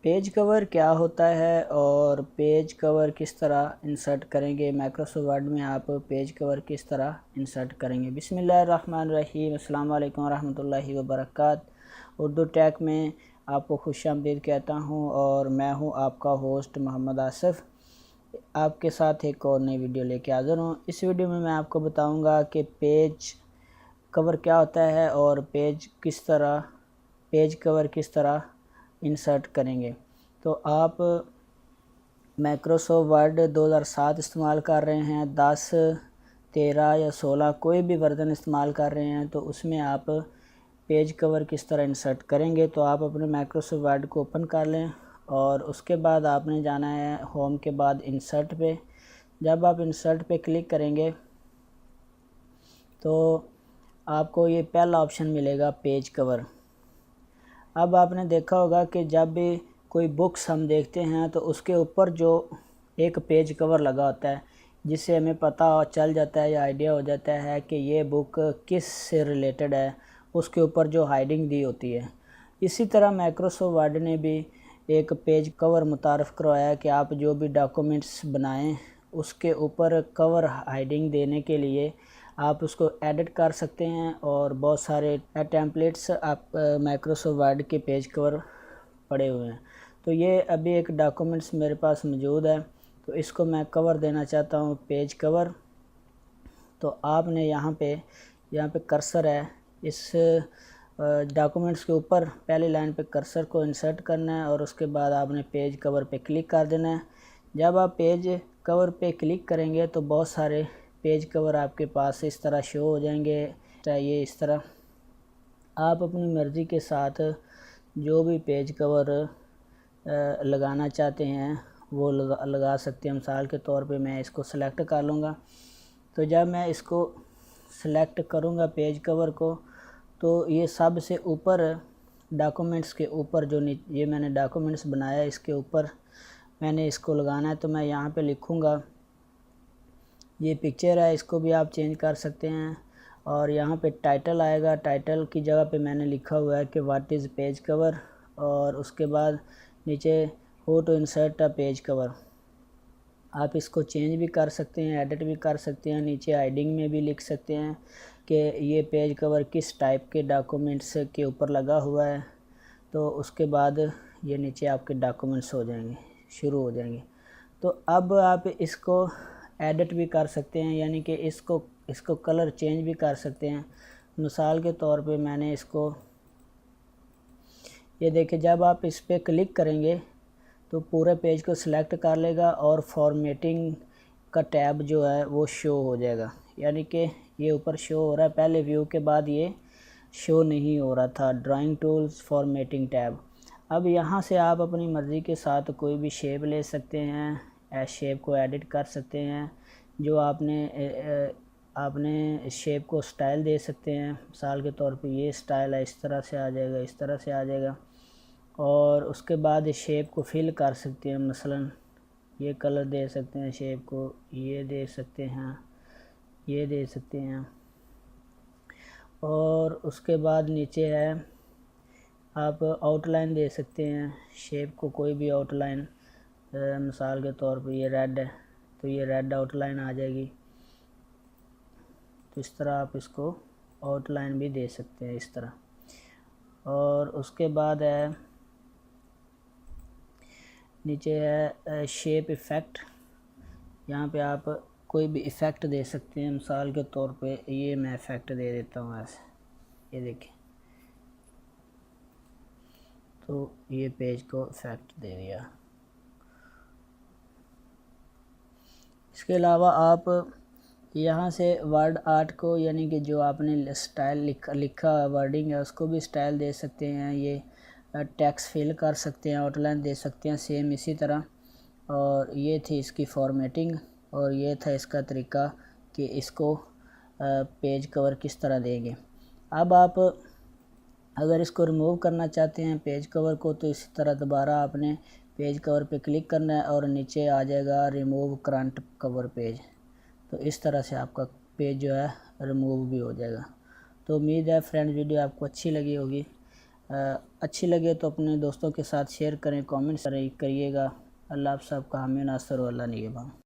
Page cover क्या होता है और पेज कवर किस तरह इंसर्ट करेंगे, माइक्रोसॉफ्ट वर्ड में आप पेज कवर किस तरह इंसर्ट करेंगे। बिस्मिल्लाहिर्रहमानिर्रहीम, अस्सलाम वालेकुम वरहमतुल्लाहि वबरकात। उर्दू टैक में आपको खुशामदीद कहता हूँ और मैं हूँ आपका होस्ट मोहम्मद आसिफ। आपके साथ एक और नई वीडियो लेके हाज़िर हूँ। इस वीडियो में मैं आपको बताऊँगा कि पेज कवर क्या होता है और पेज कवर किस तरह इंसर्ट करेंगे। तो आप माइक्रोसॉफ्ट वर्ड 2007 इस्तेमाल कर रहे हैं, 10, 13 या 16 कोई भी वर्जन इस्तेमाल कर रहे हैं, तो उसमें आप पेज कवर किस तरह इंसर्ट करेंगे। तो आप अपने माइक्रोसॉफ्ट वर्ड को ओपन कर लें और उसके बाद आपने जाना है होम के बाद इंसर्ट पे। जब आप इंसर्ट पे क्लिक करेंगे तो आपको ये पहला ऑप्शन मिलेगा पेज कवर। अब आपने देखा होगा कि जब भी कोई बुक्स हम देखते हैं तो उसके ऊपर जो एक पेज कवर लगा होता है, जिससे हमें पता चल जाता है या आइडिया हो जाता है कि ये बुक किस से रिलेटेड है, उसके ऊपर जो हाइडिंग दी होती है। इसी तरह माइक्रोसॉफ्ट वर्ड ने भी एक पेज कवर मुतारफ़ करवाया कि आप जो भी डॉक्यूमेंट्स बनाएं उसके ऊपर कवर हाइडिंग देने के लिए आप उसको एडिट कर सकते हैं और बहुत सारे टेम्पलेट्स आप माइक्रोसॉफ्ट वर्ड के पेज कवर पड़े हुए हैं। तो ये अभी एक डॉक्यूमेंट्स मेरे पास मौजूद है, तो इसको मैं कवर देना चाहता हूँ पेज कवर। तो आपने यहाँ पे कर्सर है, इस डॉक्यूमेंट्स के ऊपर पहली लाइन पे कर्सर को इंसर्ट करना है और उसके बाद आपने पेज कवर पे क्लिक कर देना है। जब आप पेज कवर पे क्लिक करेंगे तो बहुत सारे पेज कवर आपके पास इस तरह शो हो जाएंगे। ये इस तरह आप अपनी मर्ज़ी के साथ जो भी पेज कवर लगाना चाहते हैं वो लगा सकते हैं। मिसाल के तौर पे मैं इसको सेलेक्ट कर लूँगा। तो जब मैं इसको सेलेक्ट करूँगा पेज कवर को, तो ये सबसे ऊपर डॉक्यूमेंट्स के ऊपर जो ये मैंने डॉक्यूमेंट्स बनाया है इसके ऊपर मैंने इसको लगाना है। तो मैं यहाँ पे लिखूँगा, ये पिक्चर है, इसको भी आप चेंज कर सकते हैं। और यहाँ पे टाइटल आएगा, टाइटल की जगह पे मैंने लिखा हुआ है कि व्हाट इज़ पेज कवर, और उसके बाद नीचे how to insert a page cover. आप इसको चेंज भी कर सकते हैं, एडिट भी कर सकते हैं। नीचे हाइडिंग में भी लिख सकते हैं कि ये पेज कवर किस टाइप के डॉक्यूमेंट्स के ऊपर लगा हुआ है। तो उसके बाद ये नीचे आपके डॉक्यूमेंट्स शुरू हो जाएंगे। तो अब आप इसको एडिट भी कर सकते हैं, यानी कि इसको कलर चेंज भी कर सकते हैं। मिसाल के तौर पे मैंने इसको, ये देखिए, जब आप इस पर क्लिक करेंगे तो पूरे पेज को सिलेक्ट कर लेगा और फॉर्मेटिंग का टैब जो है वो शो हो जाएगा। यानी कि ये ऊपर शो हो रहा है, पहले व्यू के बाद ये शो नहीं हो रहा था। Drawing tools formatting tab. अब यहाँ से आप अपनी मर्ज़ी के साथ कोई भी शेप ले सकते हैं, शेप को एडिट कर सकते हैं। जो आपने शेप को स्टाइल दे सकते हैं। मिसाल के तौर पे ये स्टाइल है, इस तरह से आ जाएगा, इस तरह से आ जाएगा। और उसके बाद शेप को फिल कर सकते हैं, मसलन ये कलर दे सकते हैं, शेप को ये दे सकते हैं, ये दे सकते हैं। और उसके बाद नीचे है, आप आउटलाइन दे सकते हैं, शेप को कोई भी आउटलाइन। मिसाल के तौर पे ये रेड है तो ये रेड आउटलाइन आ जाएगी। तो इस तरह आप इसको आउटलाइन भी दे सकते हैं, इस तरह। और उसके बाद है, नीचे है शेप इफ़ेक्ट। यहाँ पे आप कोई भी इफ़ेक्ट दे सकते हैं। मिसाल के तौर पे ये मैं इफ़ेक्ट दे देता हूँ ऐसे, ये देखिए, तो ये पेज को इफ़ेक्ट दे दिया। इसके अलावा आप यहाँ से वर्ड आर्ट को, यानी कि जो आपने स्टाइल लिखा वर्डिंग है उसको भी स्टाइल दे सकते हैं। ये टेक्स्ट फिल कर सकते हैं, आउटलाइन दे सकते हैं, सेम इसी तरह। और ये थी इसकी फॉर्मेटिंग और ये था इसका तरीका कि इसको पेज कवर किस तरह देंगे। अब आप अगर इसको रिमूव करना चाहते हैं पेज कवर को, तो इसी तरह दोबारा आपने पेज कवर पे क्लिक करना है और नीचे आ जाएगा रिमूव करंट कवर पेज। तो इस तरह से आपका पेज जो है रिमूव भी हो जाएगा। तो उम्मीद है फ्रेंड्स वीडियो आपको अच्छी लगी होगी। अच्छी लगे तो अपने दोस्तों के साथ शेयर करें, कमेंट्स करिएगा। अल्लाह आप सबका हामी नासर अल्लाह निगहबान।